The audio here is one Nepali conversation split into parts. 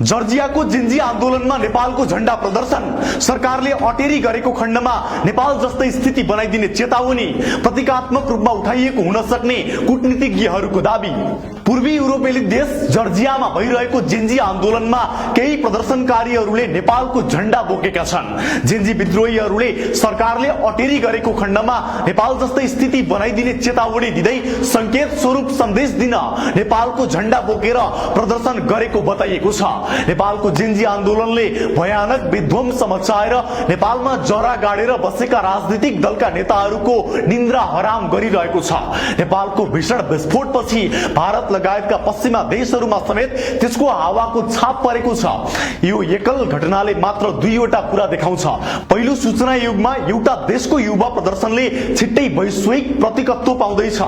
जर्जियाको जिन्जी आन्दोलनमा नेपालको झण्डा प्रदर्शन, सरकारले अटेरी गरेको खण्डमा नेपाल जस्तै स्थिति बनाइदिने चेतावनी, प्रतीकात्मक रूपमा उठाइएको हुन सक्ने कूटनीतिज्ञहरूको दाबी। पूर्वी युरोपेली देश जर्जियामा भइरहेको जिन्जी आन्दोलनमा केही प्रदर्शनकारीहरूले नेपालको झण्डा बोकेका छन्। जिन्जी विद्रोहीहरूले सरकारले अटेरी गरेको खण्डमा नेपाल जस्तै स्थिति बनाइदिने चेतावनी दिँदै संकेत स्वरूप सन्देश दिन नेपालको झण्डा बोकेर प्रदर्शन गरेको बताइएको छ। नेपालको जिन्जी आन्दोलनले भयानक विध्वंस मचाएर नेपालमा जरा गाडेर बसेका राजनीतिक दलका नेताहरूको निन्द्रा हराम गरिरहेको छ। नेपालको भीषण विस्फोटपछि भारत लगायतका पश्चिमा देशहरूमा समेत त्यसको हावाको छाप परेको छ। यो एकल घटनाले मात्र दुईवटा कुरा देखाउँछ। पहिलो, सूचना युगमा एउटा देशको युवा प्रदर्शनले छिट्टै वैश्विक प्रतीकत्व पाउँदैछ।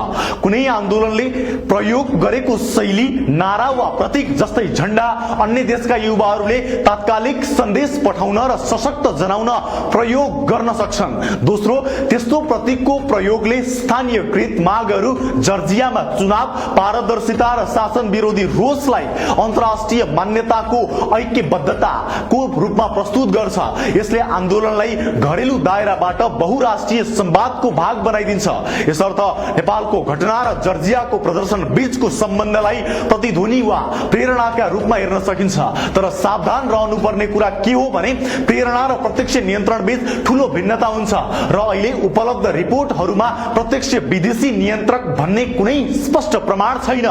कुनै आन्दोलनले प्रयोग गरेको शैली, नारा वा प्रतीक जस्तै झण्डा अन्य देशका युवाहरूले तात्कालिक सन्देश पठाउन र सशक्त जनाउन प्रयोग गर्न सक्छन्। दोस्रो, त्यस्तो प्रतीकको प्रयोगले स्थानीयकृत मागहरू, जर्जियामा चुनाव, पारदर्शिता र शासन विरोधी रोषलाई अन्तर्राष्ट्रिय मान्यताको ऐक्यबद्धताको रूपमा प्रस्तुत गर्छ। यसले आन्दोलनलाई घरेलु दायराबाट बहुराष्ट्रिय संवादको भाग बनाइदिन्छ। यसर्थ नेपालको घटना र जर्जियाको प्रदर्शन बीचको सम्बन्धलाई प्रतिध्वनि वा प्रेरणाका रूपमा हेर्न सकिन्छ। तर सावधान रहनुपर्ने कुरा के हो भने प्रेरणा र प्रत्यक्ष नियन्त्रण बीच ठूलो भिन्नता हुन्छ र अहिले उपलब्ध रिपोर्टहरूमा प्रत्यक्ष विदेशी नियन्त्रक भन्ने कुनै स्पष्ट प्रमाण छैन।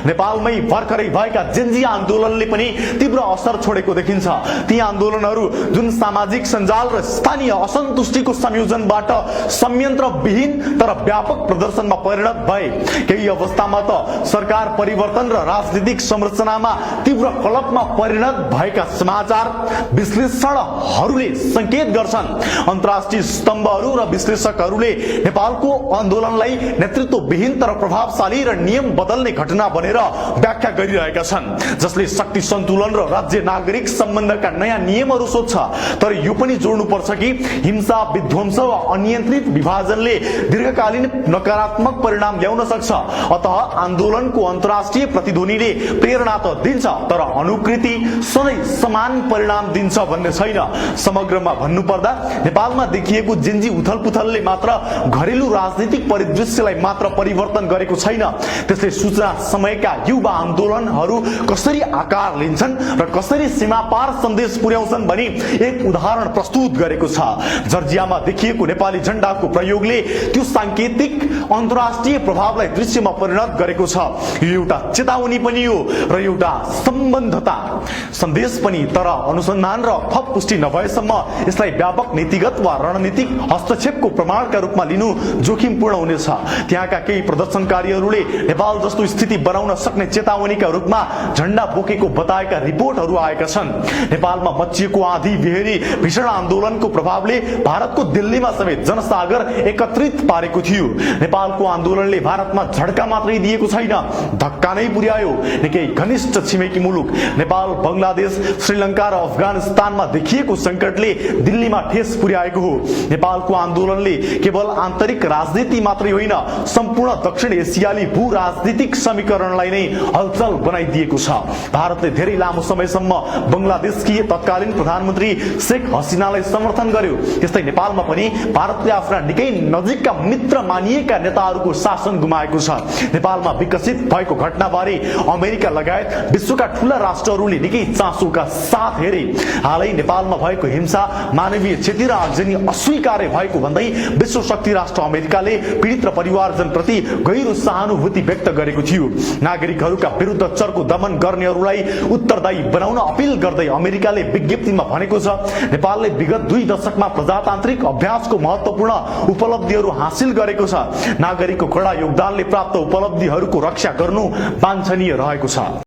नेपालमै भर्खरै भएका जिन्जी आन्दोलनले पनि तीव्र असर छोडेको देखिन्छ। ती आन्दोलनहरू जुन सामाजिक सञ्जाल र स्थानीय असन्तुष्टिको संयोजनबाट संयन्त्र विहीन तर व्यापक प्रदर्शनमा परिणत भए। केही अवस्थामा त सरकार परिवर्तन र राजनीतिक संरचनामा तीव्र कलपमा परिणत भएका समाचार विश्लेषणहरूले संकेत गर्छन्। अन्तर्राष्ट्रिय स्तम्भहरू र विश्लेषकहरूले नेपालको आन्दोलनलाई नेतृत्व विहीन तर प्रभावशाली र नियम बदल्ने घटना भनेर व्याख्या गरिरहेका छन्, जसले शक्ति सन्तुलन र राज्य नागरिक सम्बन्धका नयाँ नियमहरू सोध्छ। तर यो पनि जोड्नुपर्छ कि हिंसा, विध्वंस वा अनियन्त्रित विभाजनले दीर्घकालीन नकारात्मक परिणाम ल्याउन सक्छ। अतः आन्दोलनको अन्तर्राष्ट्रिय प्रतिध्वनिले प्रेरणा त दिन्छ, तर अनुकृति सधैँ समान परिणाम दिन्छ भन्ने छैन। समग्रमा भन्नुपर्दा नेपालमा देखिएको जिन्जी उथलपुथलले मात्र घरेलु राजनीतिक परिदृश्यलाई मात्र परिवर्तन गरेको छैन, त्यसले सूचना समयका युवा आन्दोलनहरू कसरी आकार लिन्छन् र कसरी सीमापार सन्देश पुर्याउँछन् भनी एक उदाहरण प्रस्तुत गरेको छ। जर्जियामा देखिएको नेपाली झण्डाको प्रयोगले त्यो सांकेतिक अन्तर्राष्ट्रिय प्रभावलाई दृश्यमा परिणत गरेको छ। यो एउटा चेतावनी पनि हो र एउटा सम्बन्धता सन्देश पनि। तर अनुसन्धान र थप पुष्टि नभएसम्म यसलाई व्यापक नीतिगत वा रणनीतिक हस्तक्षेपको प्रमाणका रूपमा लिनु जोखिमपूर्ण हुनेछ। त्यहाँका केही प्रदर्शनकारीहरूले नेपाल जस्तो स्थिति बनाउन सक्ने चेतावनीका रूपमा झण्डा बोकेको बताएका रिपोर्टहरू आएका छन्। नेपालमा मचिएको आँधी बेहरी भीषण आन्दोलनको प्रभावले भारतको दिल्लीमा समेत जनसागर एकत्रित पारेको थियो। नेपालको आन्दोलनले भारतमा झड्का मात्रै दिएको छैन, धक्का नै पुर्यायो। निकै घनिष्ठ छिमेकी मुलुक नेपाल, बंगलादेश, श्रीलङ्का र अफगानिस्तानमा देखिएको संकटले दिल्लीमा ठेस पुर्याएको हो। नेपालको आन्दोलनले केवल आन्तरिक राजनीति मात्रै होइन, सम्पूर्ण दक्षिण एसियाली भू राजनीतिक समीकरणलाई नै हलचल बनाइदिएको छ। भारतले धेरै लामो समयसम्म बंगलादेशकी तत्कालीन प्रधानमन्त्री शेख हसिनालाई समर्थन गर्यो। त्यस्तै नेपालमा पनि भारतले आफ्ना निकै नजिकका मित्र मानिएका नेताहरूको शासन गुमाएको छ। नेपालमा विकसित भएको घटनाबारे अमेरिका लगायत विश्वका ठूला राष्ट्रहरूले निकै चासोका साथ हेरे। हालै नेपालमा भएको हिंसा, मानवीय क्षति र आगजनी अस्वीकार्य भएको भन्दै विश्व शक्ति राष्ट्र अमेरिकाले पीडित र परिवारजनप्रति गहिरो सहानुभूति व्यक्त गरेको थियो। नागरिकहरूका विरुद्ध चर्को दमन गर्नेहरूलाई उत्तरदायी बनाउन अपील गर्दै अमेरिकाले विज्ञप्तिमा भनेको छ, नेपालले विगत 2 दशकमा प्रजातान्त्रिक अभ्यासको महत्त्वपूर्ण उपलब्धिहरू हासिल गरेको छ। नागरिकको कडा योगदानले प्राप्त उपलब्धिहरूको रक्षा गर्नु वाञ्छनीय रहेको छ।